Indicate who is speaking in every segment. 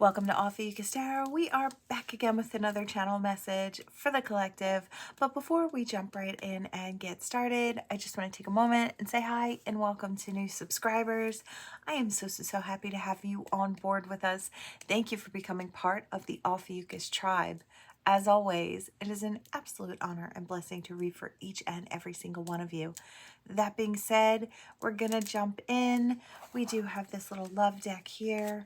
Speaker 1: Welcome to Ophiuchus Tarot. We are back again with another channel message for the collective. But before we jump right in and get started, I just want to take a moment and say hi and welcome to new subscribers. I am so happy to have you on board with us. Thank you for becoming part of the Ophiuchus tribe. As always, it is an absolute honor and blessing to read for each and every single one of you. That being said, we're going to jump in. We do have this little love deck here.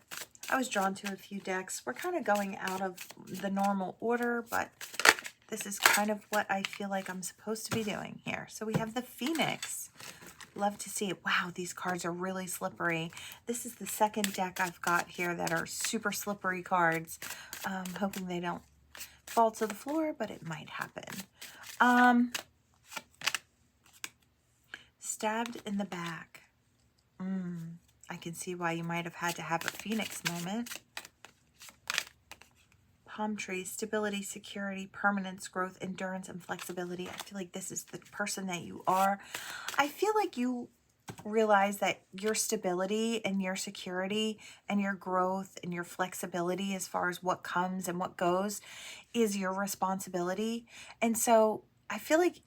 Speaker 1: I was drawn to a few decks. We're kind of going out of the normal order, but this is kind of what I feel like I'm supposed to be doing here. So we have the Phoenix. Love to see it. Wow, these cards are really slippery. This is the second deck I've got here that are super slippery cards. Hoping they don't fall to the floor, but it might happen. Stabbed in the back. I can see why you might have had to have a Phoenix moment. Palm trees, stability, security, permanence, growth, endurance, and flexibility. I feel like this is the person that you are. I feel like you realize that your stability and your security and your growth and your flexibility as far as what comes and what goes is your responsibility. And so I feel like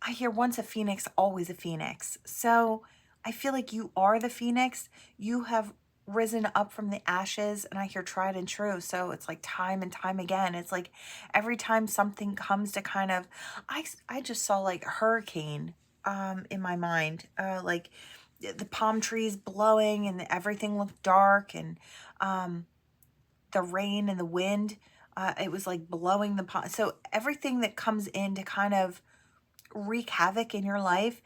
Speaker 1: I hear once a phoenix, always a phoenix. So I feel like you are the phoenix. You have risen up from the ashes, and I hear tried and true. So it's like time and time again. It's like every time something comes to kind of, I just saw like a hurricane in my mind, like the palm trees blowing and everything looked dark, and the rain and the wind, it was like blowing the palm. So everything that comes in to kind of wreak havoc in your life,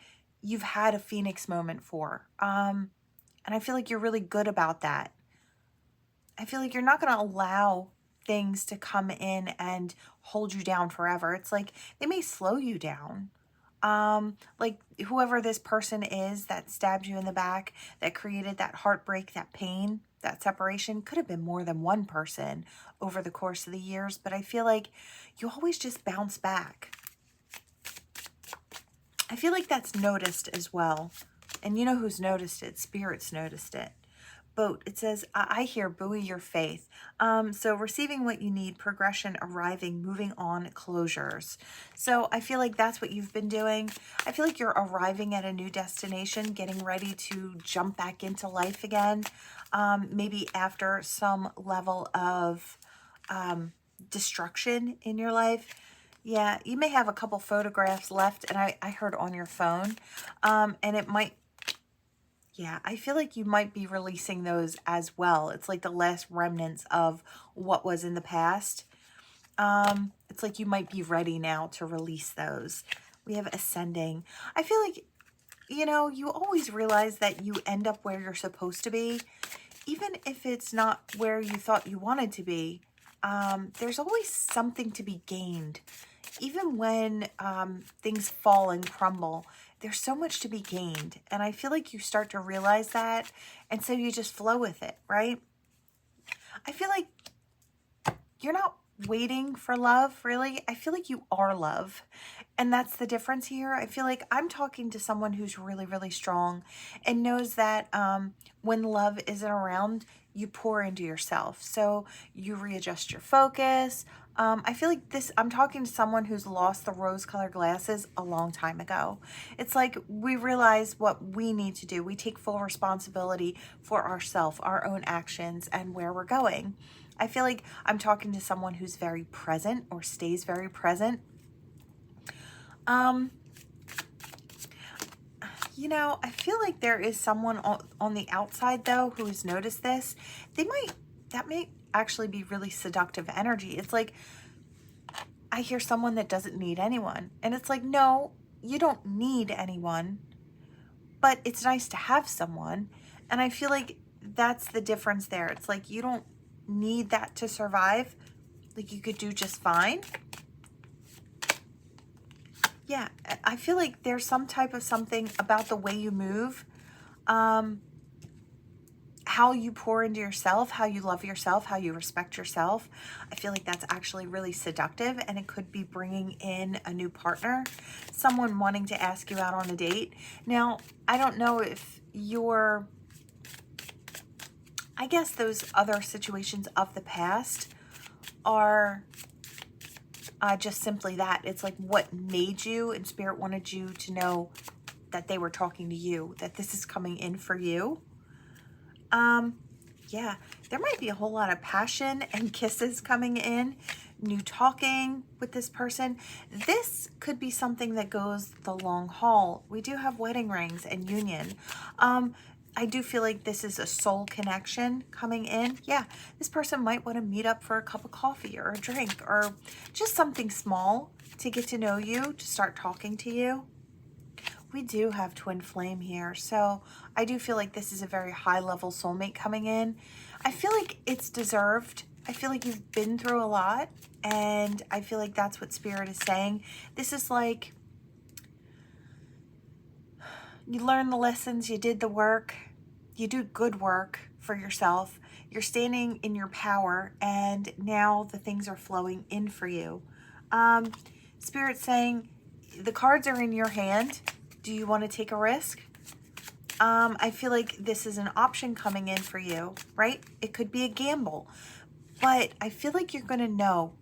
Speaker 1: you've had a phoenix moment for. And I feel like you're really good about that. I feel like you're not going to allow things to come in and hold you down forever. It's like they may slow you down. Like whoever this person is that stabbed you in the back, that created that heartbreak, that pain, that separation, could have been more than one person over the course of the years. But I feel like you always just bounce back. I feel like that's noticed as well. And you know who's noticed it? Spirit's noticed it. Boat. It says, I hear buoy your faith. So receiving what you need, progression, arriving, moving on, closures. So I feel like that's what you've been doing. I feel like you're arriving at a new destination, getting ready to jump back into life again. Maybe after some level of destruction in your life. Yeah, you may have a couple photographs left, and I heard on your phone, and it might, yeah, I feel like you might be releasing those as well. It's like the last remnants of what was in the past. It's like you might be ready now to release those. We have ascending. I feel like, you know, you always realize that you end up where you're supposed to be, even if it's not where you thought you wanted to be. There's always something to be gained. Even when things fall and crumble, there's so much to be gained. And I feel like you start to realize that. And so you just flow with it, right? I feel like you're not waiting for love, really. I feel like you are love. And that's the difference here. I feel like I'm talking to someone who's really strong and knows that when love isn't around, you pour into yourself. So you readjust your focus. I feel like I'm talking to someone who's lost the rose-colored glasses a long time ago. It's like we realize what we need to do. We take full responsibility for ourselves, our own actions, and where we're going. I feel like I'm talking to someone who's very present or stays very present. You know, I feel like there is someone on the outside, though, who has noticed this. That may actually be really seductive energy. It's like, I hear someone that doesn't need anyone. And it's like, no, you don't need anyone, but it's nice to have someone. And I feel like that's the difference there. It's like, you don't need that to survive. Like, you could do just fine. Yeah, I feel like there's some type of something about the way you move, how you pour into yourself, how you love yourself, how you respect yourself. I feel like that's actually really seductive, and it could be bringing in a new partner, someone wanting to ask you out on a date. Now, I don't know if you're I guess those other situations of the past are just simply that. It's like what made you, and Spirit wanted you to know that they were talking to you, that this is coming in for you. Yeah, there might be a whole lot of passion and kisses coming in, new talking with this person. This could be something that goes the long haul. We do have wedding rings and union. I do feel like this is a soul connection coming in. Yeah, this person might want to meet up for a cup of coffee or a drink or just something small to get to know you, to start talking to you. We do have twin flame here, so I do feel like this is a very high level soulmate coming in. I feel like it's deserved. I feel like you've been through a lot, and I feel like that's what Spirit is saying. This is like you learned the lessons, you did the work, you do good work for yourself, you're standing in your power, and now the things are flowing in for you. Spirit's saying the cards are in your hand. Do you want to take a risk? I feel like this is an option coming in for you, right? It could be a gamble, but I feel like you're going to know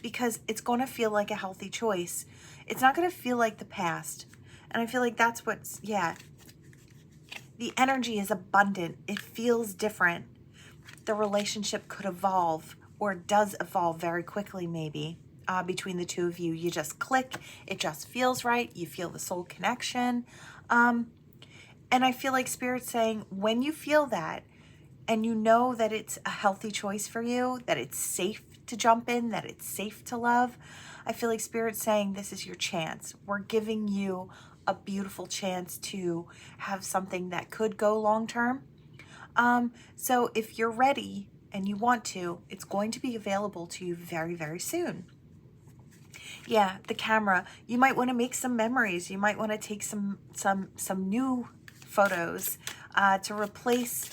Speaker 1: because it's going to feel like a healthy choice. It's not going to feel like the past. And I feel like that's what's, yeah. The energy is abundant. It feels different. The relationship could evolve, or does evolve very quickly maybe. Between the two of you, you just click, it just feels right, you feel the soul connection. And I feel like Spirit's saying when you feel that and you know that it's a healthy choice for you, that it's safe to jump in, that it's safe to love, I feel like Spirit's saying this is your chance. We're giving you a beautiful chance to have something that could go long term. So if you're ready and you want to, it's going to be available to you very, very soon. Yeah, the camera. You might want to make some memories. You might want to take some new photos to replace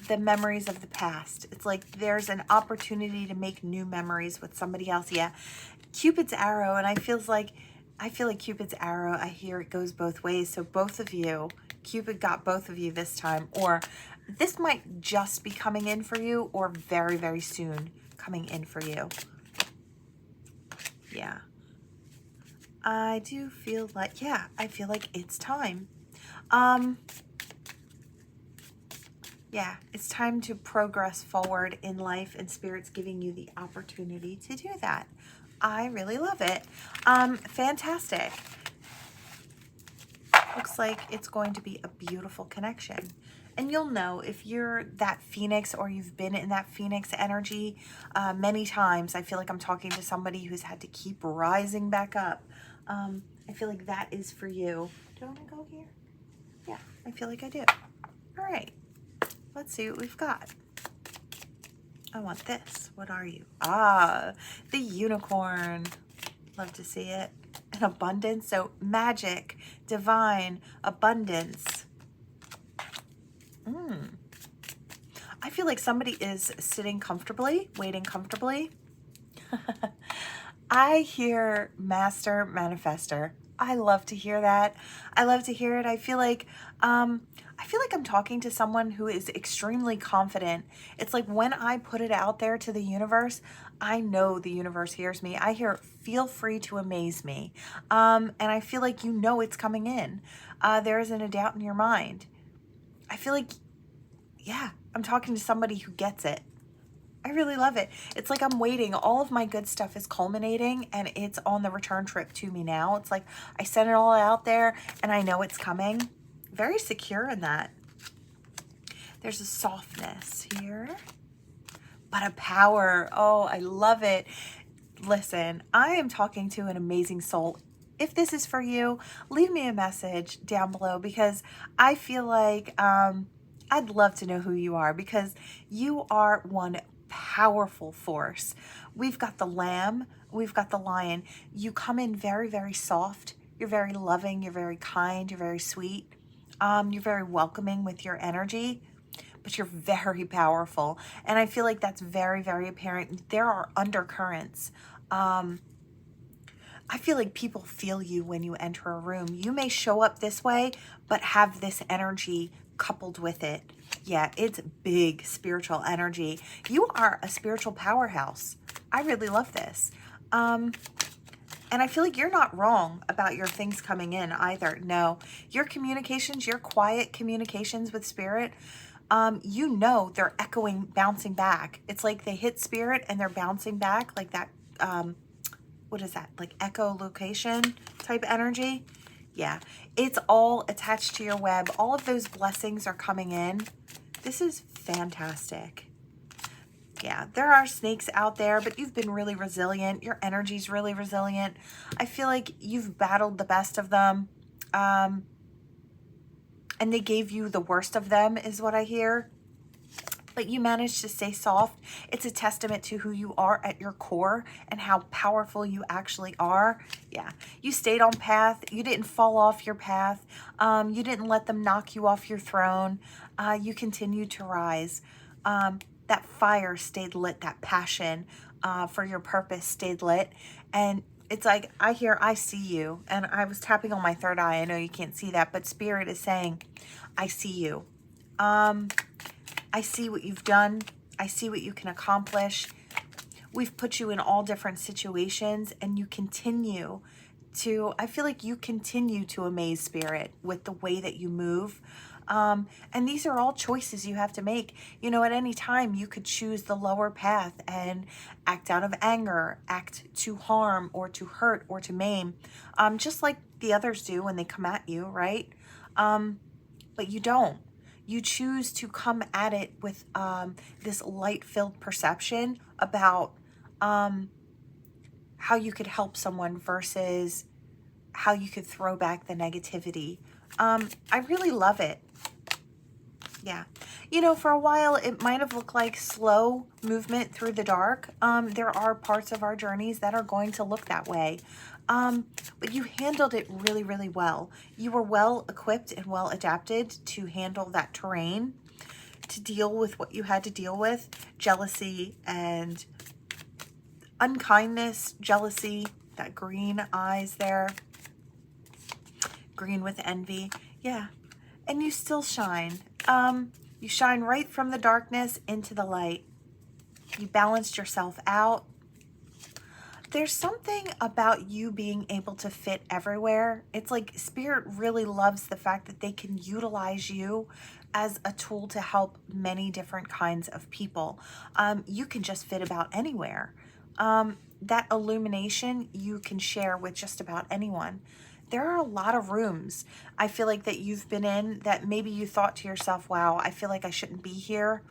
Speaker 1: the memories of the past. It's like there's an opportunity to make new memories with somebody else. Yeah, Cupid's arrow, and I feel like Cupid's arrow, I hear it goes both ways. So both of you, Cupid got both of you this time, or this might just be coming in for you, or very, very soon coming in for you. Yeah. I do feel like, yeah, I feel like it's time. Yeah, it's time to progress forward in life, and Spirit's giving you the opportunity to do that. I really love it. Fantastic. Looks like it's going to be a beautiful connection. And you'll know if you're that Phoenix, or you've been in that Phoenix energy many times. I feel like I'm talking to somebody who's had to keep rising back up. I feel like that is for you. Do I want to go here? Yeah, I feel like I do. All right, let's see what we've got. I want this. What are you? Ah, the unicorn. Love to see it. And abundance. So magic, divine, abundance. I feel like somebody is sitting comfortably, waiting comfortably. I hear Master Manifestor. I love to hear that. I love to hear it. I feel like I'm talking to someone who is extremely confident. It's like when I put it out there to the universe, I know the universe hears me. I hear, feel free to amaze me. And I feel like you know it's coming in. There isn't a doubt in your mind. I feel like, yeah, I'm talking to somebody who gets it. I really love it. It's like I'm waiting. All of my good stuff is culminating, and it's on the return trip to me now. It's like I sent it all out there, and I know it's coming. Very secure in that. There's a softness here, but a power. Oh, I love it. Listen, I am talking to an amazing soul. If this is for you, leave me a message down below, because I feel like I'd love to know who you are, because you are one powerful force. We've got the lamb, we've got the lion. You come in very, very soft. You're very loving, you're very kind, you're very sweet. You're very welcoming with your energy, but you're very powerful. And I feel like that's very, very apparent. There are undercurrents. I feel like people feel you when you enter a room. You may show up this way, but have this energy coupled with it. Yeah, it's big spiritual energy. You are a spiritual powerhouse. I really love this. And I feel like you're not wrong about your things coming in either. No, your communications, your quiet communications with spirit, you know they're echoing, bouncing back. It's like they hit spirit and they're bouncing back like that. What is that? Like echolocation type energy? Yeah, it's all attached to your web. All of those blessings are coming in. This is fantastic. Yeah, there are snakes out there, but you've been really resilient. Your energy's really resilient. I feel like you've battled the best of them. And they gave you the worst of them, is what I hear. But you managed to stay soft. It's a testament to who you are at your core and how powerful you actually are. Yeah, you stayed on path. You didn't fall off your path. You didn't let them knock you off your throne. You continued to rise. That fire stayed lit. That passion for your purpose stayed lit. And it's like, I see you. And I was tapping on my third eye. I know you can't see that, but Spirit is saying, I see you. I see what you've done. I see what you can accomplish. We've put you in all different situations and you continue to, I feel like you continue to amaze Spirit with the way that you move. And these are all choices you have to make. You know, at any time you could choose the lower path and act out of anger, act to harm or to hurt or to maim, just like the others do when they come at you, right? But you don't. You choose to come at it with this light-filled perception about how you could help someone versus how you could throw back the negativity. I really love it. Yeah. You know, for a while, it might have looked like slow movement through the dark. There are parts of our journeys that are going to look that way. But you handled it really, really well. You were well equipped and well adapted to handle that terrain, to deal with what you had to deal with. Jealousy and unkindness, jealousy, that green eyes there. Green with envy. Yeah. And you still shine. You shine right from the darkness into the light. You balanced yourself out. There's something about you being able to fit everywhere. It's like Spirit really loves the fact that they can utilize you as a tool to help many different kinds of people. You can just fit about anywhere. That illumination you can share with just about anyone. There are a lot of rooms I feel like that you've been in that maybe you thought to yourself, wow, I feel like I shouldn't be here.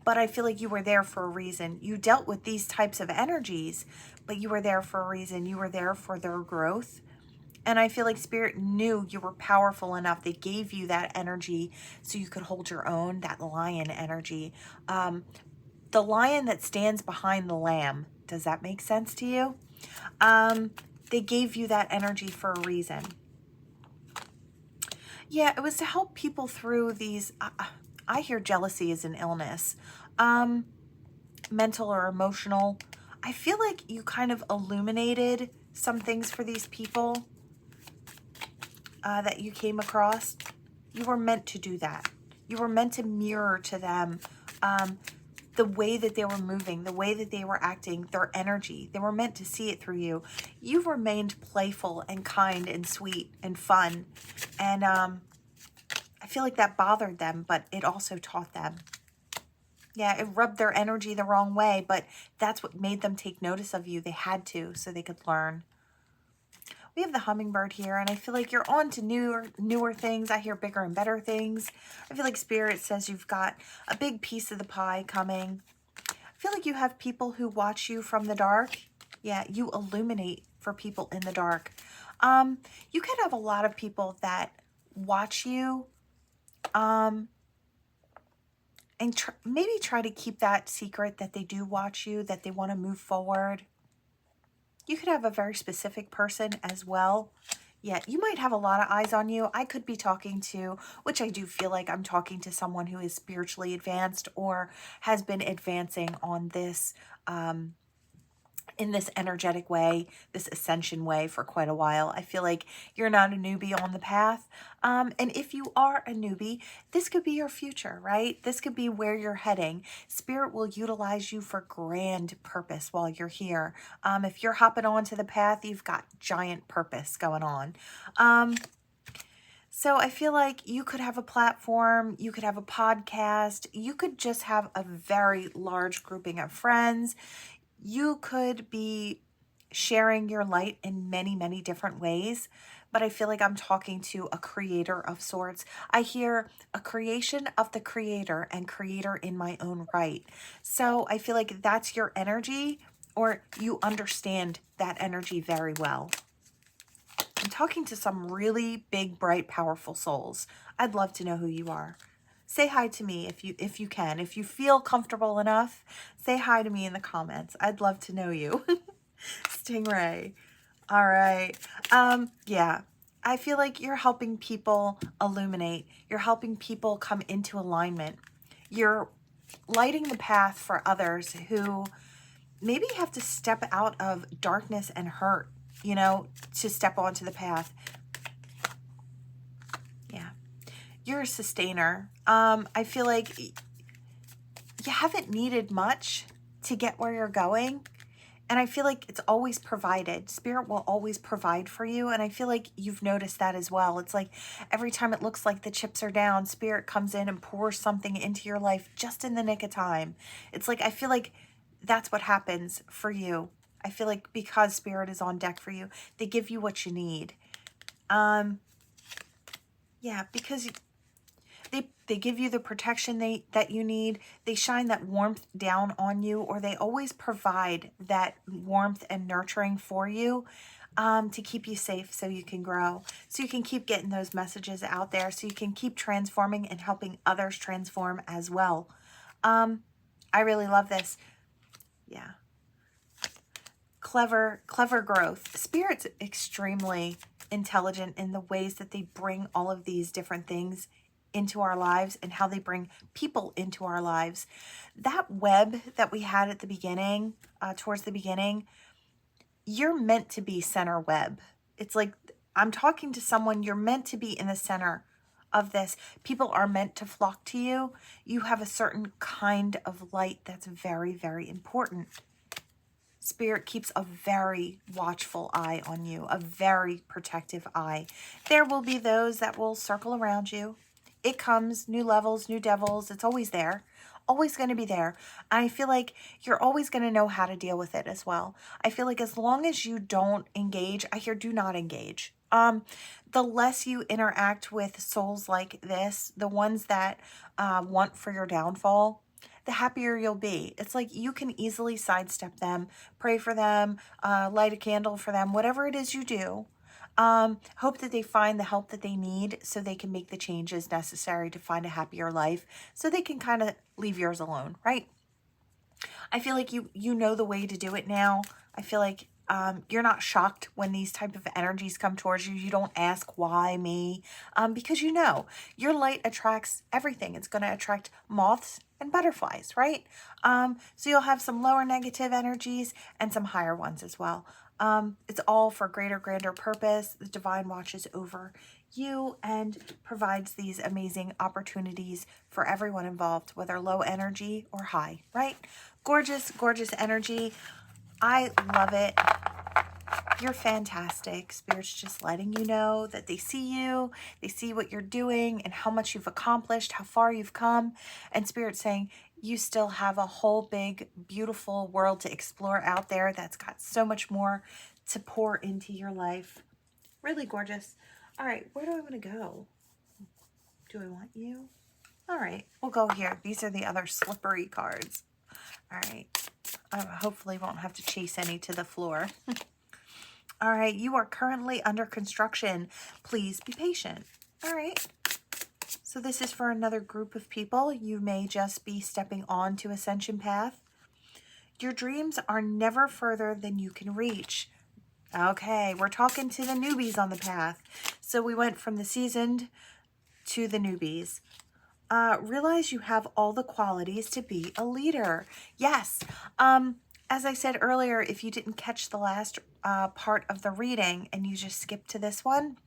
Speaker 1: But I feel like you were there for a reason. You dealt with these types of energies, but you were there for a reason. You were there for their growth. And I feel like Spirit knew you were powerful enough. They gave you that energy so you could hold your own, that lion energy. The lion that stands behind the lamb. Does that make sense to you? They gave you that energy for a reason. Yeah, it was to help people through these, I hear jealousy is an illness, mental or emotional. I feel like you kind of illuminated some things for these people that you came across. You were meant to do that. You were meant to mirror to them the way that they were moving, the way that they were acting, their energy. They were meant to see it through you. You remained playful and kind and sweet and fun. And I feel like that bothered them, but it also taught them. Yeah, it rubbed their energy the wrong way, but that's what made them take notice of you. They had to, so they could learn. We have the hummingbird here, and I feel like you're on to newer things. I hear bigger and better things. I feel like Spirit says you've got a big piece of the pie coming. I feel like you have people who watch you from the dark. Yeah, you illuminate for people in the dark. You could have a lot of people that watch you and maybe try to keep that secret that they do watch you, that they want to move forward. You could have a very specific person as well. Yeah, you might have a lot of eyes on you. I could be talking to, which I do feel like I'm talking to someone who is spiritually advanced or has been advancing on this in this energetic way, this ascension way for quite a while. I feel like you're not a newbie on the path. And if you are a newbie, this could be your future, right? This could be where you're heading. Spirit will utilize you for grand purpose while you're here. If you're hopping onto the path, you've got giant purpose going on. So I feel like you could have a platform, you could have a podcast, you could just have a very large grouping of friends. You could be sharing your light in many, many different ways, but I feel like I'm talking to a creator of sorts. I hear a creation of the creator and creator in my own right. So I feel like that's your energy, or you understand that energy very well. I'm talking to some really big, bright, powerful souls. I'd love to know who you are. Say hi to me if you can. If you feel comfortable enough, say hi to me in the comments. I'd love to know you. Stingray. All right. Yeah. I feel like you're helping people illuminate. You're helping people come into alignment. You're lighting the path for others who maybe have to step out of darkness and hurt, you know, to step onto the path. Yeah. You're a sustainer. I feel like you haven't needed much to get where you're going. And I feel like it's always provided. Spirit will always provide for you. And I feel like you've noticed that as well. It's like every time it looks like the chips are down, Spirit comes in and pours something into your life just in the nick of time. It's like, I feel like that's what happens for you. I feel like because Spirit is on deck for you, they give you what you need. Yeah, because they give you the protection that you need. They shine that warmth down on you, or they always provide that warmth and nurturing for you to keep you safe so you can grow, so you can keep getting those messages out there, so you can keep transforming and helping others transform as well. I really love this. Yeah. Clever growth. Spirit's extremely intelligent in the ways that they bring all of these different things into our lives and how they bring people into our lives. That web that we had at the beginning, towards the beginning, you're meant to be center web. It's like I'm talking to someone, you're meant to be in the center of this. People are meant to flock to you. You have a certain kind of light that's very, very important. Spirit keeps a very watchful eye on you, a very protective eye. There will be those that will circle around you. It comes, new levels, new devils. It's always there, always going to be there. I feel like you're always going to know how to deal with it as well. I feel like as long as you don't engage, I hear do not engage. The less you interact with souls like this, the ones that want for your downfall, the happier you'll be. It's like you can easily sidestep them, pray for them, light a candle for them, whatever it is you do. Hope that they find the help that they need so they can make the changes necessary to find a happier life, so they can kind of leave yours alone, right? I feel like you know the way to do it now. I feel like you're not shocked when these type of energies come towards you. You don't ask why me, because you know your light attracts everything. It's going to attract moths and butterflies, right? So you'll have some lower negative energies and some higher ones as well. It's all for greater, grander purpose. The divine watches over you and provides these amazing opportunities for everyone involved, whether low energy or high, right? Gorgeous, gorgeous energy. I love it. You're fantastic. Spirit's just letting you know that they see you, they see what you're doing and how much you've accomplished, how far you've come. And Spirit's saying you still have a whole big, beautiful world to explore out there that's got so much more to pour into your life. Really gorgeous. All right, where do I want to go? Do I want you? All right, we'll go here. These are the other slippery cards. All right. I hopefully won't have to chase any to the floor. All right. You are currently under construction. Please be patient. All right. So this is for another group of people. You may just be stepping on to ascension path. Your dreams are never further than you can reach. Okay. We're talking to the newbies on the path. So we went from the seasoned to the newbies. Realize you have all the qualities to be a leader. Yes. As I said earlier, if you didn't catch the last part of the reading and you just skipped to this one,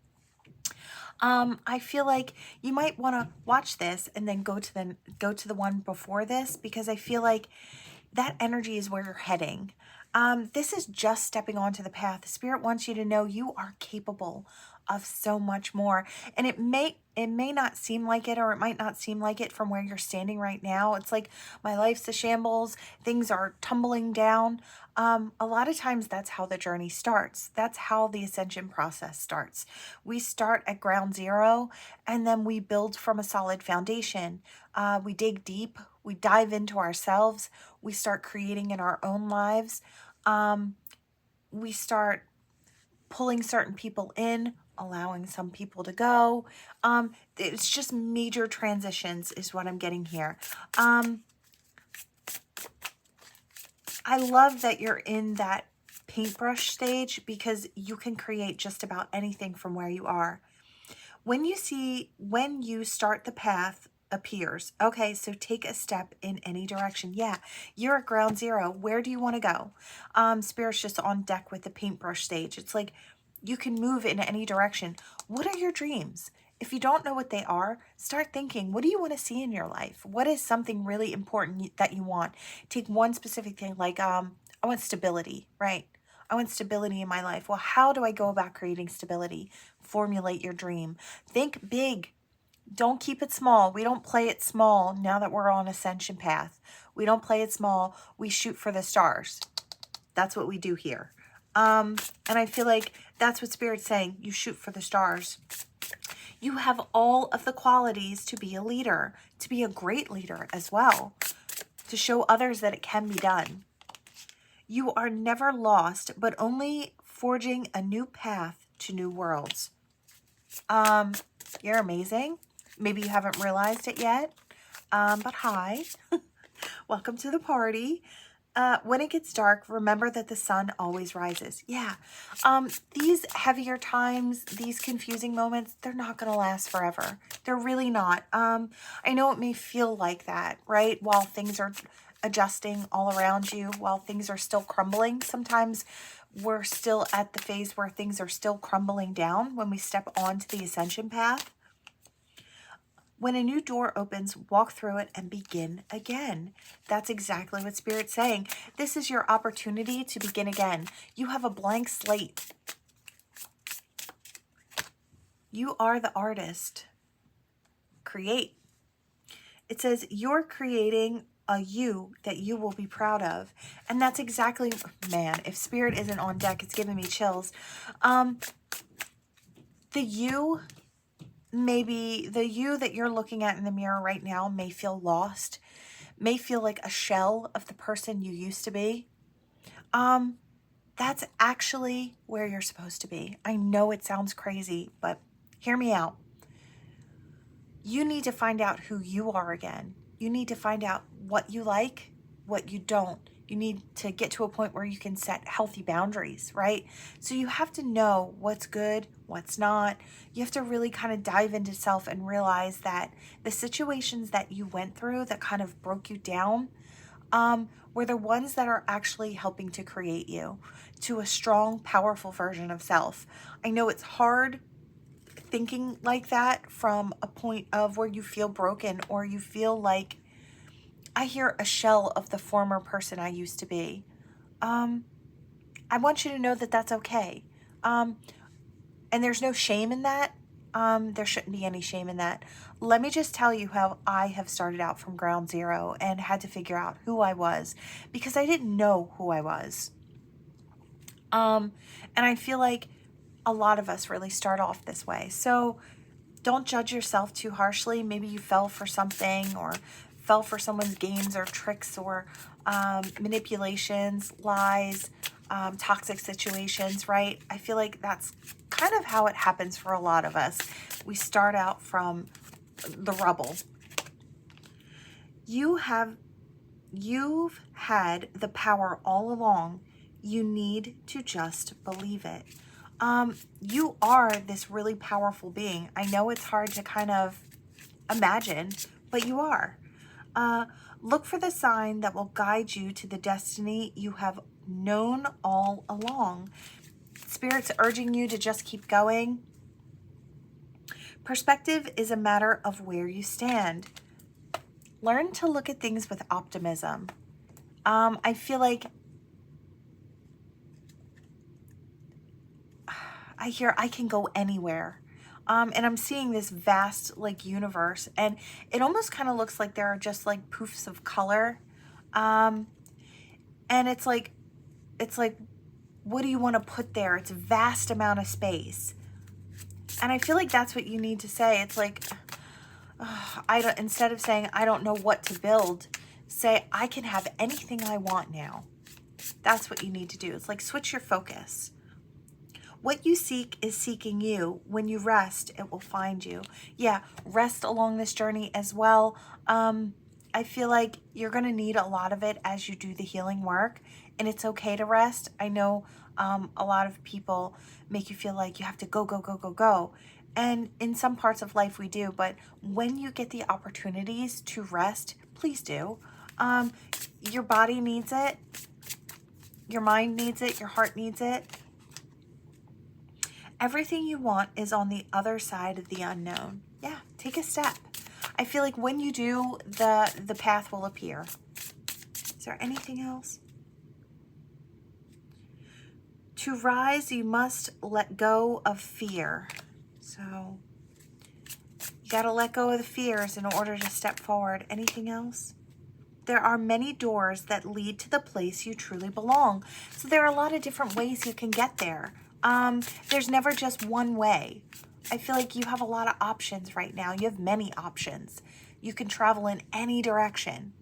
Speaker 1: I feel like you might want to watch this and then go to the one before this, because I feel like that energy is where you're heading. This is just stepping onto the path. Spirit wants you to know you are capable of so much more. And it may not seem like it, or it might not seem like it from where you're standing right now. It's like, my life's a shambles, things are tumbling down. A lot of times that's how the journey starts. That's how the ascension process starts. We start at ground zero, and then we build from a solid foundation. We dig deep, we dive into ourselves, we start creating in our own lives. We start pulling certain people in, allowing some people to go. It's just major transitions is what I'm getting here. I love that you're in that paintbrush stage, because you can create just about anything from where you are. When you start, the path appears. Okay, so take a step in any direction. Yeah, you're at ground zero. Where do you want to go? Spirit's just on deck with the paintbrush stage. It's like you can move in any direction. What are your dreams? If you don't know what they are, start thinking, what do you want to see in your life? What is something really important that you want? Take one specific thing, like, I want stability, right? I want stability in my life. Well, how do I go about creating stability? Formulate your dream. Think big. Don't keep it small. We don't play it small now that we're on ascension path. We don't play it small. We shoot for the stars. That's what we do here. And I feel like that's what Spirit's saying. You shoot for the stars. You have all of the qualities to be a leader, to be a great leader as well, to show others that it can be done. You are never lost, but only forging a new path to new worlds. You're amazing. Maybe you haven't realized it yet, but hi. Welcome to the party. When it gets dark, remember that the sun always rises. Yeah. These heavier times, these confusing moments, they're not going to last forever. They're really not. I know it may feel like that, right? While things are adjusting all around you, while things are still crumbling. Sometimes we're still at the phase where things are still crumbling down when we step onto the ascension path. When a new door opens, walk through it and begin again. That's exactly what Spirit's saying. This is your opportunity to begin again. You have a blank slate. You are the artist. Create. It says you're creating a you that you will be proud of. And that's exactly, man, if Spirit isn't on deck, it's giving me chills. Maybe the you that you're looking at in the mirror right now may feel lost, may feel like a shell of the person you used to be. That's actually where you're supposed to be. I know it sounds crazy, but hear me out. You need to find out who you are again. You need to find out what you like, what you don't. You need to get to a point where you can set healthy boundaries, right? So you have to know what's good, what's not. You have to really kind of dive into self and realize that the situations that you went through that kind of broke you down were the ones that are actually helping to create you to a strong, powerful version of self. I know it's hard thinking like that from a point of where you feel broken, or you feel like, I hear a shell of the former person I used to be. I want you to know that that's okay. And there's no shame in that. There shouldn't be any shame in that. Let me just tell you how I have started out from ground zero and had to figure out who I was, because I didn't know who I was. And I feel like a lot of us really start off this way. So don't judge yourself too harshly. Maybe you fell for something, or fell for someone's games or tricks, or manipulations, lies, toxic situations, right? I feel like that's kind of how it happens for a lot of us. We start out from the rubble. You've had the power all along. You need to just believe it. You are this really powerful being. I know it's hard to kind of imagine, but you are. Look for the sign that will guide you to the destiny you have known all along. Spirit's urging you to just keep going. Perspective is a matter of where you stand. Learn to look at things with optimism. I feel like I hear I can go anywhere. And I'm seeing this vast like universe, and it almost kind of looks like there are just like poofs of color. And it's like, what do you want to put there? It's a vast amount of space. And I feel like that's what you need to say. It's like, I don't, instead of saying, I don't know what to build, say, I can have anything I want now. That's what you need to do. It's like, switch your focus. What you seek is seeking you. When you rest, it will find you. Yeah, rest along this journey as well. I feel like you're going to need a lot of it as you do the healing work, and it's okay to rest. I know a lot of people make you feel like you have to go, go, go, go, go. And in some parts of life we do, but when you get the opportunities to rest, please do. Your body needs it. Your mind needs it. Your heart needs it. Everything you want is on the other side of the unknown. Yeah, take a step. I feel like when you do, the path will appear. Is there anything else? To rise, you must let go of fear. So you got to let go of the fears in order to step forward. Anything else? There are many doors that lead to the place you truly belong. So there are a lot of different ways you can get there. There's never just one way. I feel like you have a lot of options right now. You have many options. You can travel in any direction.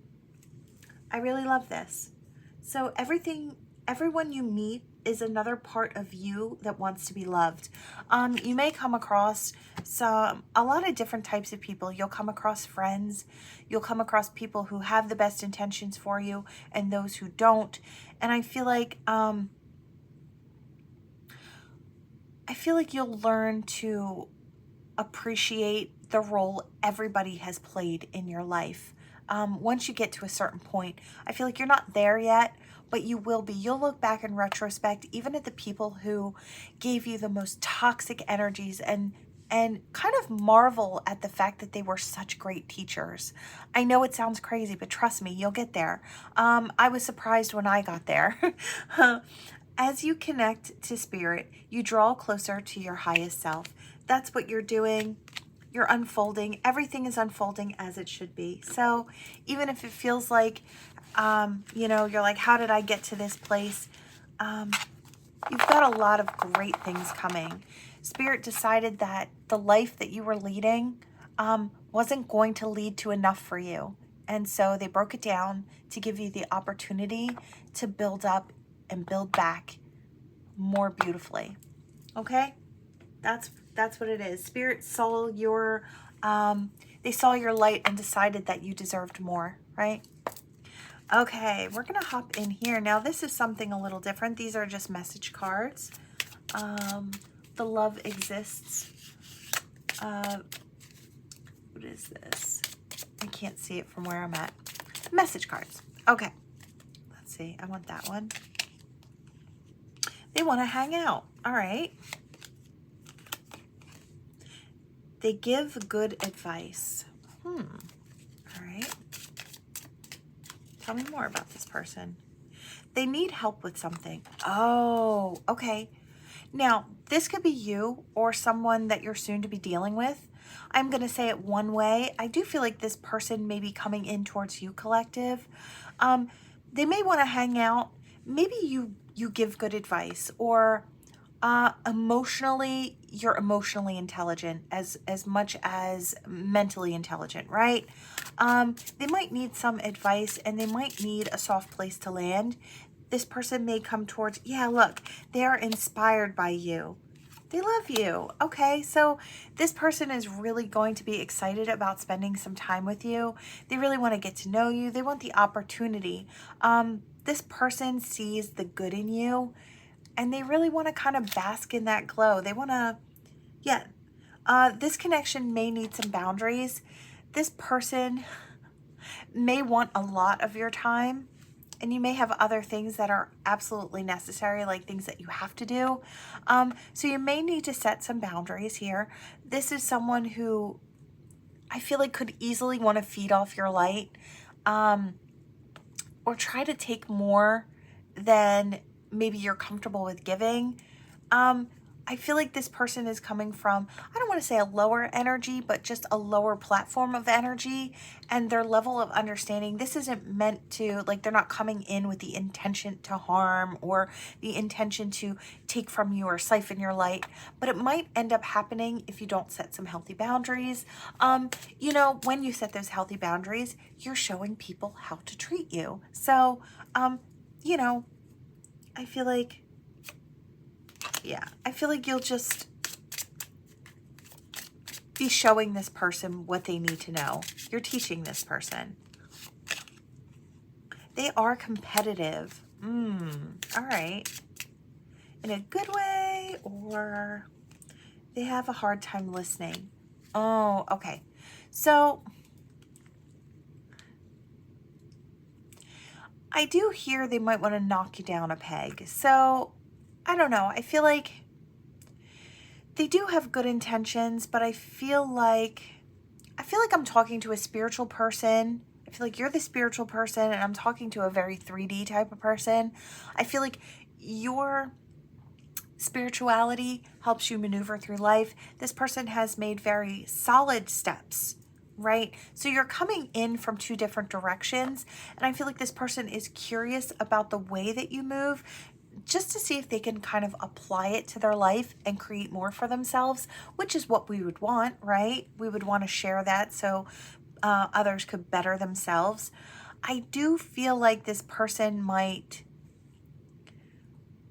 Speaker 1: I really love this. So everyone you meet is another part of you that wants to be loved. You may come across a lot of different types of people. You'll come across friends. You'll come across people who have the best intentions for you and those who don't. And I feel like you'll learn to appreciate the role everybody has played in your life. Once you get to a certain point, I feel like you're not there yet, but you will be. You'll look back in retrospect, even at the people who gave you the most toxic energies, and kind of marvel at the fact that they were such great teachers. I know it sounds crazy, but trust me, you'll get there. I was surprised when I got there. As you connect to spirit, you draw closer to your highest self. That's what you're doing. You're unfolding. Everything is unfolding as it should be. So even if it feels like, you're like, how did I get to this place? You've got a lot of great things coming. Spirit decided that the life that you were leading wasn't going to lead to enough for you. And so they broke it down to give you the opportunity to build up and build back more beautifully. Okay? That's what it is. Spirit saw your they saw your light and decided that you deserved more, right? Okay, we're gonna hop in here. Now this is something a little different. These are just message cards. The love exists. What is this? I can't see it from where I'm at. Message cards. Okay. Let's see. I want that one. They want to hang out. All right. They give good advice. All right. Tell me more about this person. They need help with something. Oh, okay. Now, this could be you or someone that you're soon to be dealing with. I'm going to say it one way. I do feel like this person may be coming in towards you, collective. They may want to hang out. Maybe you give good advice, or emotionally, you're emotionally intelligent as much as mentally intelligent, right? They might need some advice, and they might need a soft place to land. This person may come towards, yeah, look, they are inspired by you. They love you. Okay, so this person is really going to be excited about spending some time with you. They really want to get to know you. They want the opportunity. This person sees the good in you, and they really want to kind of bask in that glow. They want to, this connection may need some boundaries. This person, may want a lot of your time, and you may have other things that are absolutely necessary, like things that you have to do. So you may need to set some boundaries here. This is someone who I feel like could easily want to feed off your light, or try to take more than maybe you're comfortable with giving. I feel like this person is coming from, I don't want to say a lower energy, but just a lower platform of energy, and their level of understanding. This isn't meant to, like, they're not coming in with the intention to harm or the intention to take from you or siphon your light, but it might end up happening if you don't set some healthy boundaries. You know, when you set those healthy boundaries, you're showing people how to treat you. So, you know, I feel like, yeah, I feel like you'll just be showing this person what they need to know. You're teaching this person. They are competitive. All right. In a good way, or they have a hard time listening. Oh, okay. So I do hear they might want to knock you down a peg. So I don't know. I feel like they do have good intentions, but I feel like I'm talking to a spiritual person. I feel like you're the spiritual person, and I'm talking to a very 3D type of person. I feel like your spirituality helps you maneuver through life. This person has made very solid steps, right? So you're coming in from two different directions, and I feel like this person is curious about the way that you move, just to see if they can kind of apply it to their life and create more for themselves, which is what we would want, right? We would want to share that so others could better themselves. I do feel like this person might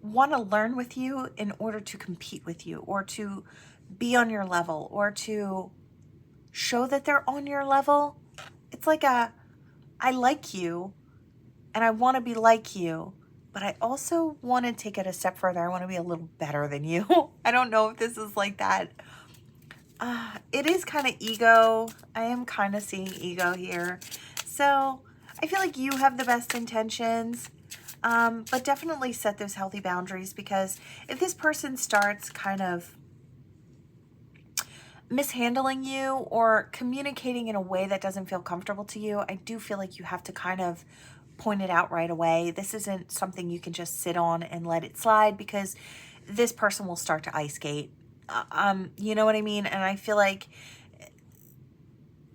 Speaker 1: want to learn with you in order to compete with you, or to be on your level, or to show that they're on your level. It's like I like you and I want to be like you, but I also want to take it a step further. I want to be a little better than you. I don't know if this is like that. It is kind of ego. I am kind of seeing ego here. So I feel like you have the best intentions, but definitely set those healthy boundaries, because if this person starts kind of mishandling you or communicating in a way that doesn't feel comfortable to you, I do feel like you have to kind of point it out right away. This isn't something you can just sit on and let it slide, because this person will start to ice skate. You know what I mean? And I feel like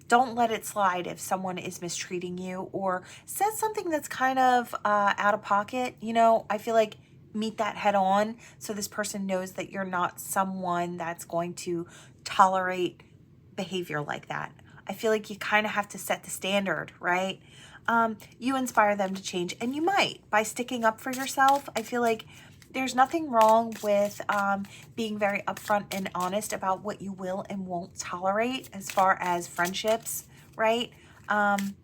Speaker 1: don't let it slide if someone is mistreating you or says something that's kind of out of pocket. You know, I feel like meet that head on, so this person knows that you're not someone that's going to tolerate behavior like that. I feel like you kind of have to set the standard, right? You inspire them to change, and you might by sticking up for yourself. I feel like there's nothing wrong with being very upfront and honest about what you will and won't tolerate as far as friendships, right? And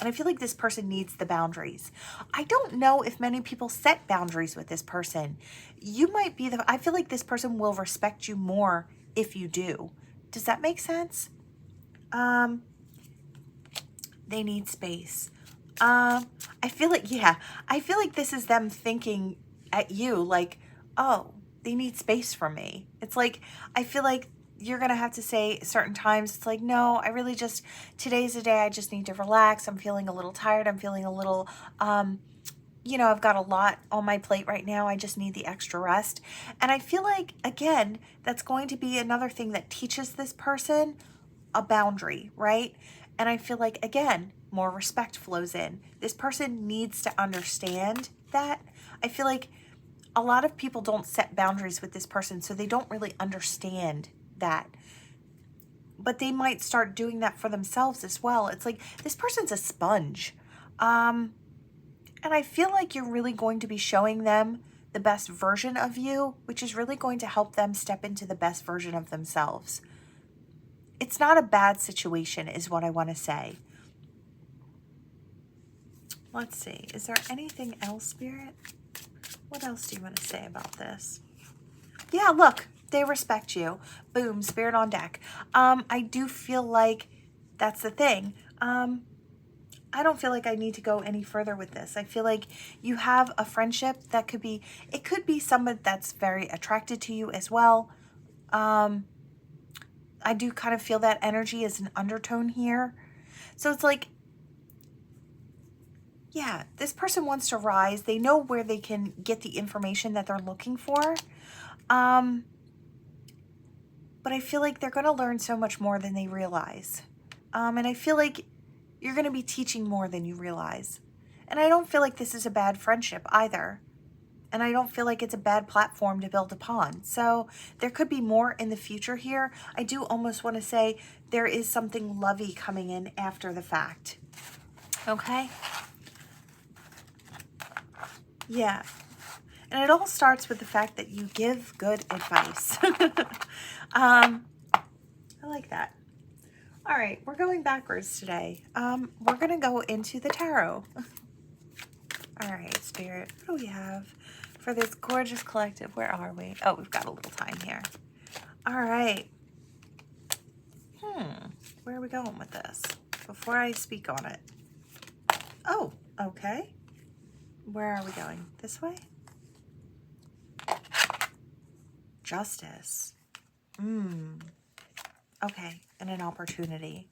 Speaker 1: I feel like this person needs the boundaries. I don't know if many people set boundaries with this person. You might be I feel like this person will respect you more if you do. Does that make sense? They need space. I feel like, yeah, I feel like this is them thinking at you like, oh, they need space from me. It's like, I feel like you're going to have to say certain times, it's like, no, I really just, today's the day I just need to relax. I'm feeling a little tired. I'm feeling a little, you know, I've got a lot on my plate right now. I just need the extra rest. And I feel like, again, that's going to be another thing that teaches this person a boundary, right? And I feel like, again, more respect flows in. This person needs to understand that. I feel like a lot of people don't set boundaries with this person, so they don't really understand that. But they might start doing that for themselves as well. It's like this person's a sponge. And I feel like you're really going to be showing them the best version of you, which is really going to help them step into the best version of themselves. It's not a bad situation, is what I want to say. Let's see. Is there anything else, Spirit? What else do you want to say about this? Yeah, look. They respect you. Boom. Spirit on deck. I do feel like that's the thing. I don't feel like I need to go any further with this. I feel like you have a friendship that could be, it could be someone that's very attracted to you as well. I do kind of feel that energy as an undertone here. So it's like, yeah, this person wants to rise. They know where they can get the information that they're looking for. But I feel like they're going to learn so much more than they realize. And I feel like you're going to be teaching more than you realize. And I don't feel like this is a bad friendship either. And I don't feel like it's a bad platform to build upon. So there could be more in the future here. I do almost want to say there is something lovey coming in after the fact. Okay? Yeah. And it all starts with the fact that you give good advice. I like that. All right, we're going backwards today. We're going to go into the tarot. All right, Spirit, what do we have for this gorgeous collective? Where are we? Oh, we've got a little time here. All right. Where are we going with this? Before I speak on it. Oh, okay. Where are we going? This way? Justice. Okay, and an opportunity.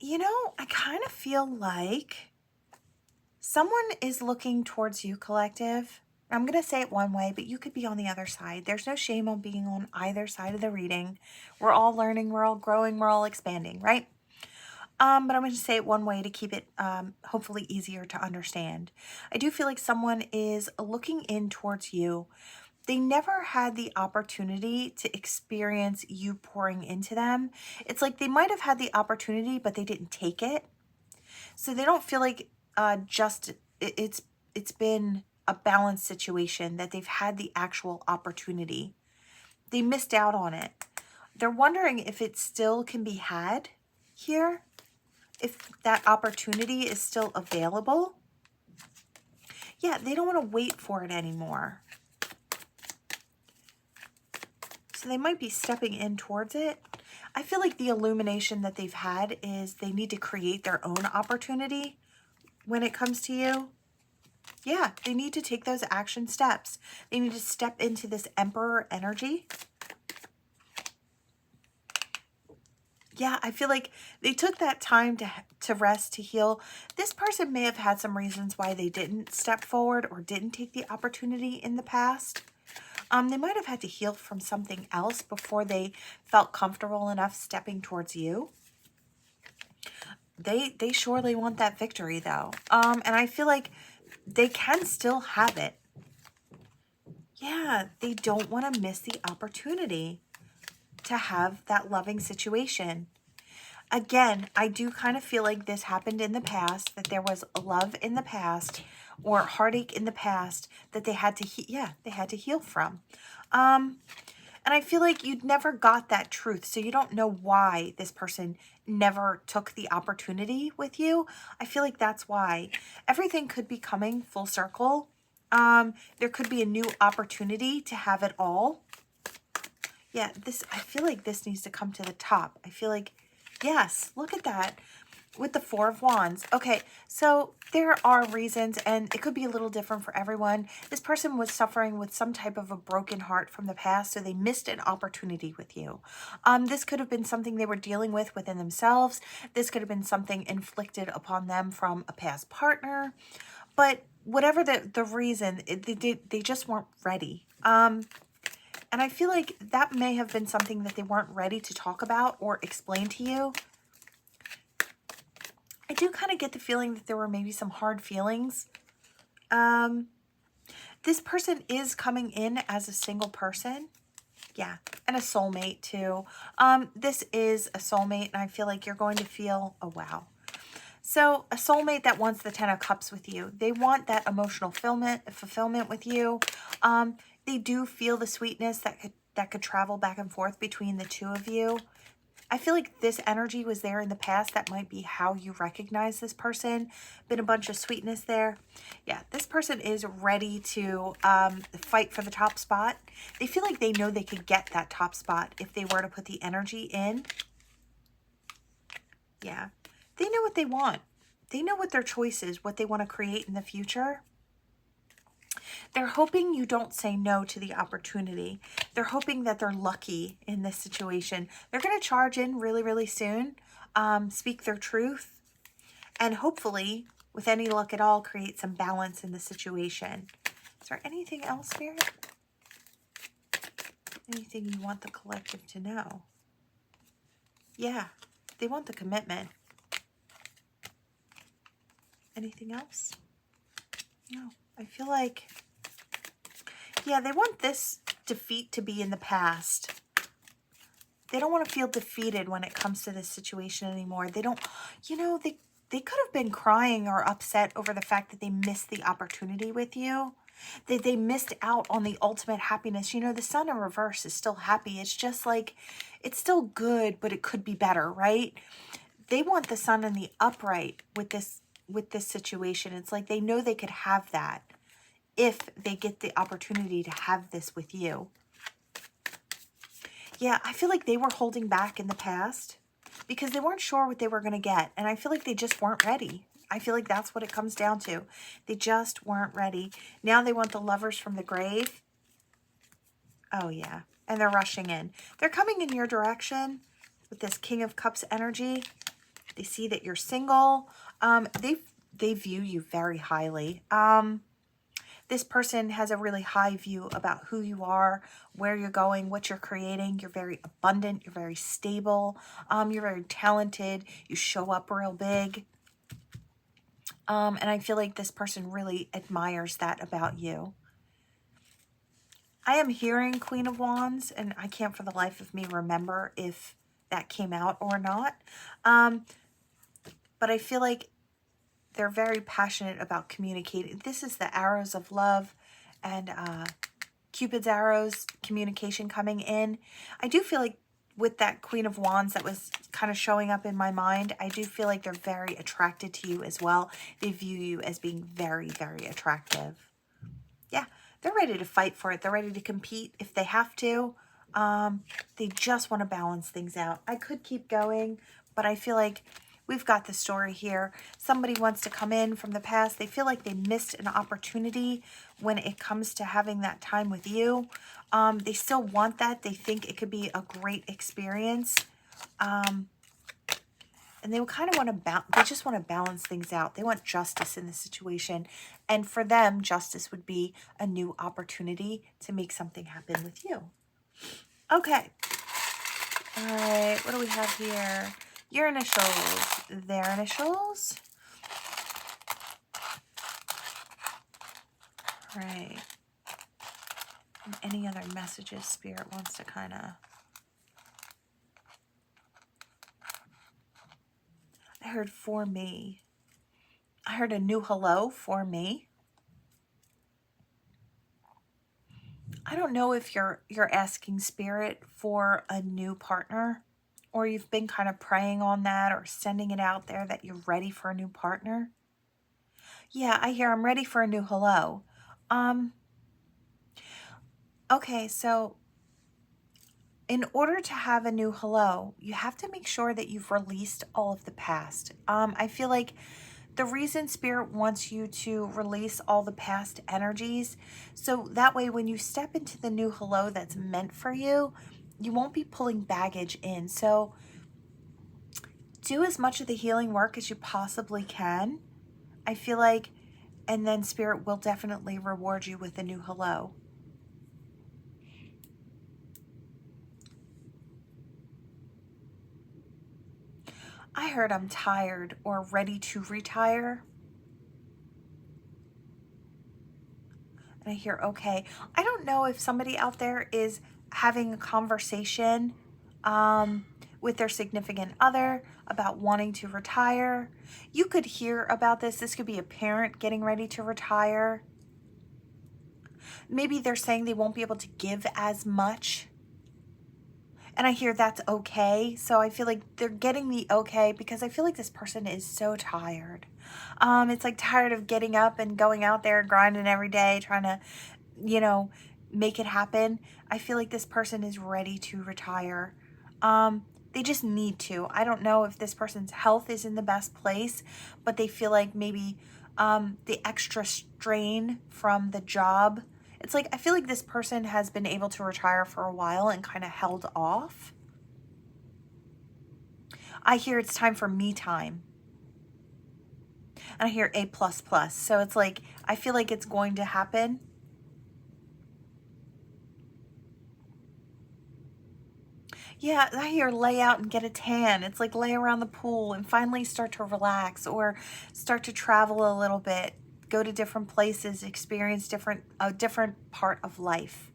Speaker 1: You know, I kind of feel like someone is looking towards you, collective. I'm going to say it one way, but you could be on the other side. There's no shame on being on either side of the reading. We're all learning, we're all growing, we're all expanding, right? But I'm going to say it one way to keep it hopefully easier to understand. I do feel like someone is looking in towards you. They never had the opportunity to experience you pouring into them. It's like they might have had the opportunity, but they didn't take it. So they don't feel like it's been a balanced situation, that they've had the actual opportunity. They missed out on it. They're wondering if it still can be had here, if that opportunity is still available. Yeah, they don't want to wait for it anymore. So they might be stepping in towards it. I feel like the illumination that they've had is they need to create their own opportunity when it comes to you. Yeah, they need to take those action steps. They need to step into this Emperor energy. Yeah, I feel like they took that time to rest, to heal. This person may have had some reasons why they didn't step forward or didn't take the opportunity in the past. They might have had to heal from something else before they felt comfortable enough stepping towards you. They surely want that victory, though. And I feel like they can still have it. Yeah, they don't want to miss the opportunity to have that loving situation. Again, I do kind of feel like this happened in the past, that there was love in the past or heartache in the past that they had to, they had to heal from. And I feel like you'd never got that truth, so you don't know why this person never took the opportunity with you. I feel like that's why. Everything could be coming full circle. There could be a new opportunity to have it all. Yeah, I feel like this needs to come to the top. I feel like, yes, look at that with the Four of Wands. Okay, so there are reasons, and it could be a little different for everyone. This person was suffering with some type of a broken heart from the past, so they missed an opportunity with you. This could have been something they were dealing with within themselves. This could have been something inflicted upon them from a past partner. But whatever the reason, they just weren't ready. And I feel like that may have been something that they weren't ready to talk about or explain to you. I do kind of get the feeling that there were maybe some hard feelings. This person is coming in as a single person. Yeah, and a soulmate too. This is a soulmate, and I feel like you're going to feel, oh wow. So a soulmate that wants the 10 of Cups with you. They want that emotional fulfillment with you. They do feel the sweetness that could travel back and forth between the two of you. I feel like this energy was there in the past. That might be how you recognize this person. Been a bunch of sweetness there. Yeah, this person is ready to fight for the top spot. They feel like they know they could get that top spot if they were to put the energy in. Yeah. They know what they want. They know what their choice is, what they want to create in the future. They're hoping you don't say no to the opportunity. They're hoping that they're lucky in this situation. They're going to charge in really, really soon, speak their truth, and hopefully, with any luck at all, create some balance in the situation. Is there anything else, Spirit? Anything you want the collective to know? Yeah, they want the commitment. Anything else? No, I feel like, yeah, they want this defeat to be in the past. They don't want to feel defeated when it comes to this situation anymore. They don't, you know, they could have been crying or upset over the fact that they missed the opportunity with you. They missed out on the ultimate happiness. You know, the sun in reverse is still happy. It's just like, it's still good, but it could be better, right? They want the sun in the upright with this situation. It's like they know they could have that if they get the opportunity to have this with you. Yeah, I feel like they were holding back in the past because they weren't sure what they were going to get. And I feel like they just weren't ready. I feel like that's what it comes down to. They just weren't ready. Now they want the Lovers from the grave. Oh, yeah. And they're rushing in. They're coming in your direction with this King of Cups energy. They see that you're single. They view you very highly. This person has a really high view about who you are, where you're going, what you're creating. You're very abundant. You're very stable. You're very talented. You show up real big. And I feel like this person really admires that about you. I am hearing Queen of Wands, and I can't for the life of me remember if that came out or not. But I feel like they're very passionate about communicating. This is the arrows of love and Cupid's arrows, communication coming in. I do feel like with that Queen of Wands that was kind of showing up in my mind, I do feel like they're very attracted to you as well. They view you as being very, very attractive. Yeah, they're ready to fight for it. They're ready to compete if they have to. They just want to balance things out. I could keep going, but I feel like we've got the story here. Somebody wants to come in from the past. They feel like they missed an opportunity when it comes to having that time with you. They still want that. They think it could be a great experience. And they kind of want to they just want to balance things out. They want justice in the situation. And for them, justice would be a new opportunity to make something happen with you. Okay. All right. What do we have here? Your initials, their initials. Right. And any other messages Spirit wants to kind of... I heard for me. I heard a new hello for me. I don't know if you're asking Spirit for a new partner, or you've been kind of praying on that or sending it out there that you're ready for a new partner. Yeah, I hear I'm ready for a new hello. Okay, so in order to have a new hello, you have to make sure that you've released all of the past. I feel like the reason Spirit wants you to release all the past energies, so that way when you step into the new hello that's meant for you, you won't be pulling baggage in. So do as much of the healing work as you possibly can. I feel like, and then Spirit will definitely reward you with a new hello. I heard I'm tired or ready to retire. And I hear, okay. I don't know if somebody out there is having a conversation with their significant other about wanting to retire. You could hear about this. This could be a parent getting ready to retire. Maybe they're saying they won't be able to give as much. And I hear that's okay. So I feel like they're getting the okay because I feel like this person is so tired. It's like tired of getting up and going out there and grinding every day, trying to, you know, make it happen. I feel like this person is ready to retire. They just need to. I don't know if this person's health is in the best place, but they feel like maybe the extra strain from the job. It's like, I feel like this person has been able to retire for a while and kind of held off. I hear it's time for me time. And I hear A++. So it's like, I feel like it's going to happen. Yeah, I hear lay out and get a tan. It's like lay around the pool and finally start to relax, or start to travel a little bit, go to different places, experience a different part of life.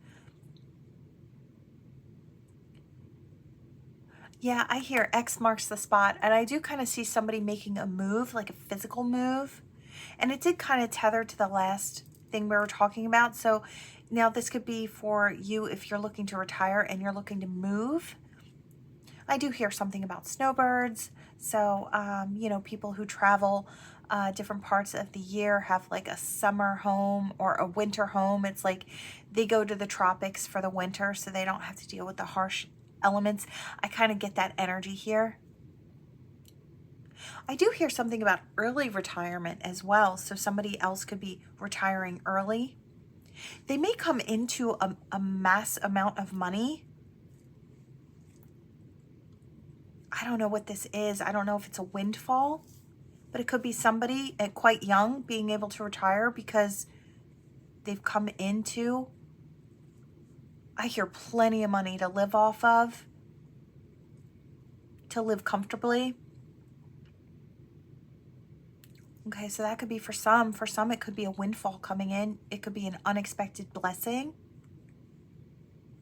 Speaker 1: Yeah, I hear X marks the spot, and I do kind of see somebody making a move, like a physical move. And it did kind of tether to the last thing we were talking about. So now this could be for you if you're looking to retire and you're looking to move. I do hear something about snowbirds. So, you know, people who travel different parts of the year have like a summer home or a winter home. It's like they go to the tropics for the winter so they don't have to deal with the harsh elements. I kind of get that energy here. I do hear something about early retirement as well. So somebody else could be retiring early. They may come into a mass amount of money. I don't know what this is. I don't know if it's a windfall, but it could be somebody quite young being able to retire because they've come into, I hear plenty of money to live off of, to live comfortably. Okay, so that could be for some. For some, it could be a windfall coming in. It could be an unexpected blessing.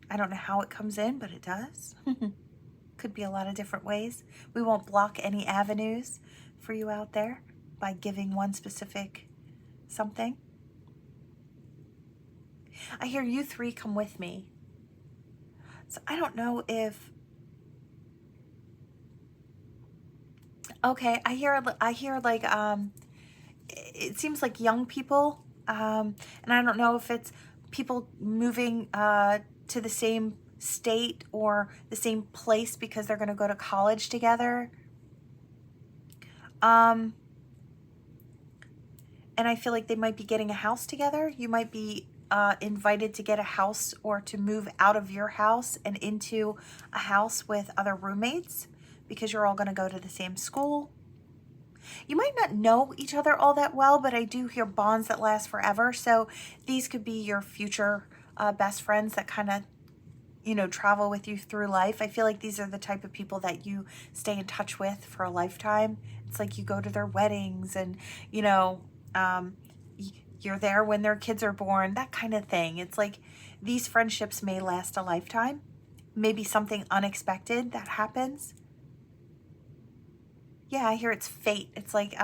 Speaker 1: I don't know how it comes in, but it does. Could be a lot of different ways. We won't block any avenues for you out there by giving one specific something. I hear you three come with me. So I don't know if, okay, I hear like, it seems like young people, and I don't know if it's people moving to the same state or the same place because they're going to go to college together. And I feel like they might be getting a house together. You might be invited to get a house or to move out of your house and into a house with other roommates because you're all going to go to the same school. You might not know each other all that well, but I do hear bonds that last forever. So these could be your future best friends that kind of, you know, travel with you through life. I feel like these are the type of people that you stay in touch with for a lifetime. It's like you go to their weddings and, you know, you're there when their kids are born, that kind of thing. It's like these friendships may last a lifetime. Maybe something unexpected that happens. Yeah, I hear it's fate. It's like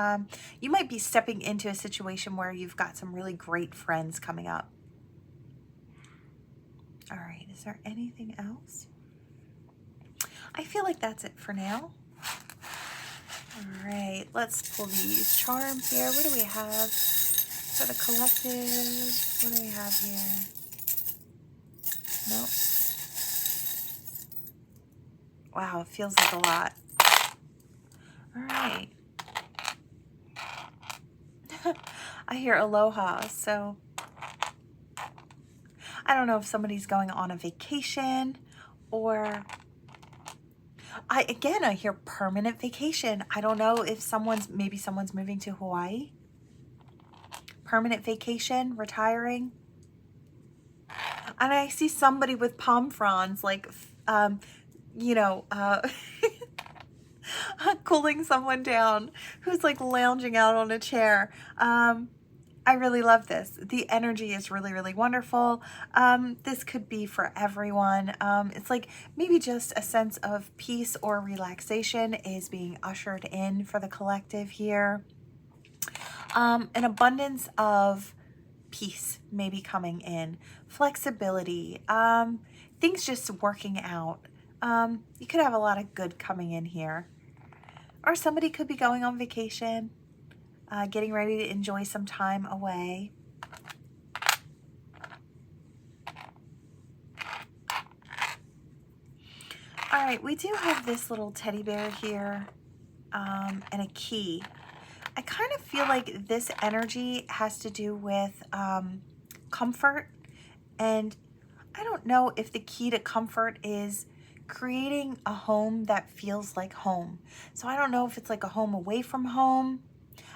Speaker 1: you might be stepping into a situation where you've got some really great friends coming up. All right, is there anything else? I feel like that's it for now. All right, let's pull these charms here. What do we have for the collective? What do we have here? Nope. Wow, it feels like a lot. All right. I hear aloha, so I don't know if somebody's going on a vacation or I hear permanent vacation. I don't know if maybe someone's moving to Hawaii. Permanent vacation, retiring. And I see somebody with palm fronds, like, you know, cooling someone down who's like lounging out on a chair. I really love this. The energy is really, really wonderful. This could be for everyone. It's like maybe just a sense of peace or relaxation is being ushered in for the collective here. An abundance of peace may be coming in. Flexibility. Things just working out. You could have a lot of good coming in here. Or somebody could be going on vacation. Getting ready to enjoy some time away. All right, we do have this little teddy bear here and a key. I kind of feel like this energy has to do with comfort, and I don't know if the key to comfort is creating a home that feels like home. So I don't know if it's like a home away from home.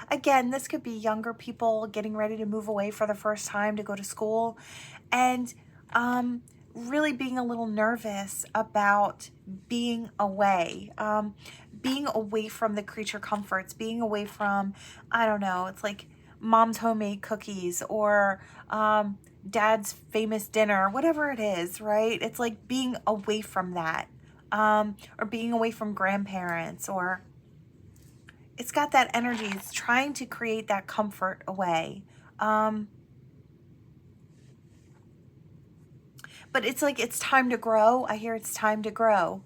Speaker 1: Again, this could be younger people getting ready to move away for the first time to go to school, and really being a little nervous about being away. Being away from the creature comforts, being away from, I don't know, it's like mom's homemade cookies or dad's famous dinner, whatever it is, right? It's like being away from that, or being away from grandparents, or it's got that energy. It's trying to create that comfort away. But it's like it's time to grow. I hear it's time to grow.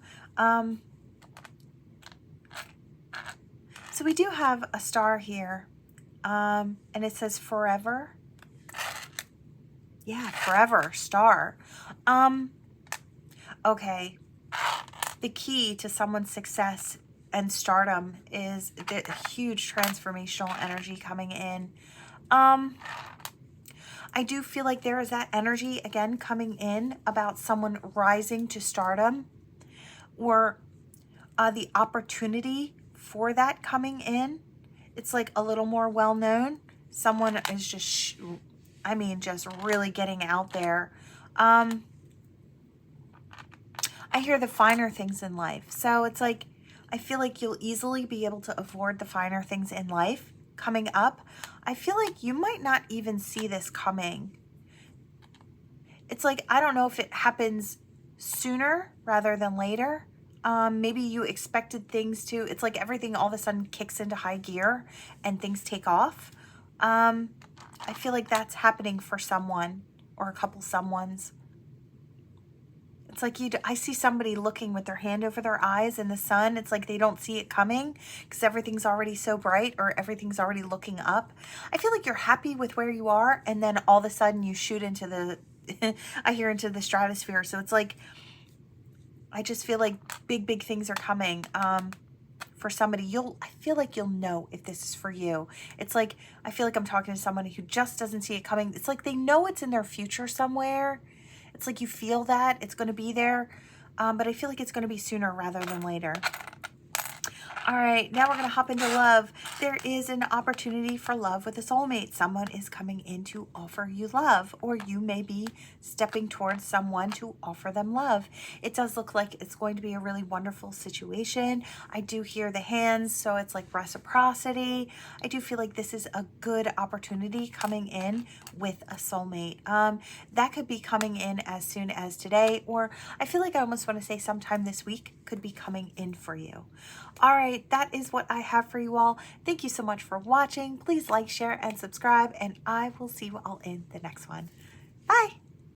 Speaker 1: So we do have a star here, and it says forever. Yeah, forever, star. Okay. The key to someone's success and stardom is the huge transformational energy coming in. I do feel like there is that energy again coming in about someone rising to stardom, or the opportunity for that coming in. It's like a little more well known. Someone is just, just really getting out there. I hear the finer things in life. So it's like, I feel like you'll easily be able to afford the finer things in life coming up. I feel like you might not even see this coming. It's like, I don't know if it happens sooner rather than later. Maybe you expected things to, it's like everything all of a sudden kicks into high gear and things take off. I feel like that's happening for someone or a couple someones. It's like I see somebody looking with their hand over their eyes in the sun. It's like they don't see it coming because everything's already so bright, or everything's already looking up. I feel like you're happy with where you are, and then all of a sudden you shoot into the, I hear into the stratosphere. So it's like, I just feel like big things are coming. For somebody, I feel like you'll know if this is for you. It's like, I feel like I'm talking to somebody who just doesn't see it coming. It's like they know it's in their future somewhere. It's like you feel that it's going to be there, but I feel like it's going to be sooner rather than later. All right, now we're going to hop into love. There is an opportunity for love with a soulmate. Someone is coming in to offer you love, or you may be stepping towards someone to offer them love. It does look like it's going to be a really wonderful situation. I do hear the hands, so it's like reciprocity. I do feel like this is a good opportunity coming in with a soulmate. That could be coming in as soon as today, or I feel like I almost want to say sometime this week could be coming in for you. All right, that is what I have for you all. Thank you so much for watching. Please like, share, and subscribe, and I will see you all in the next one. Bye.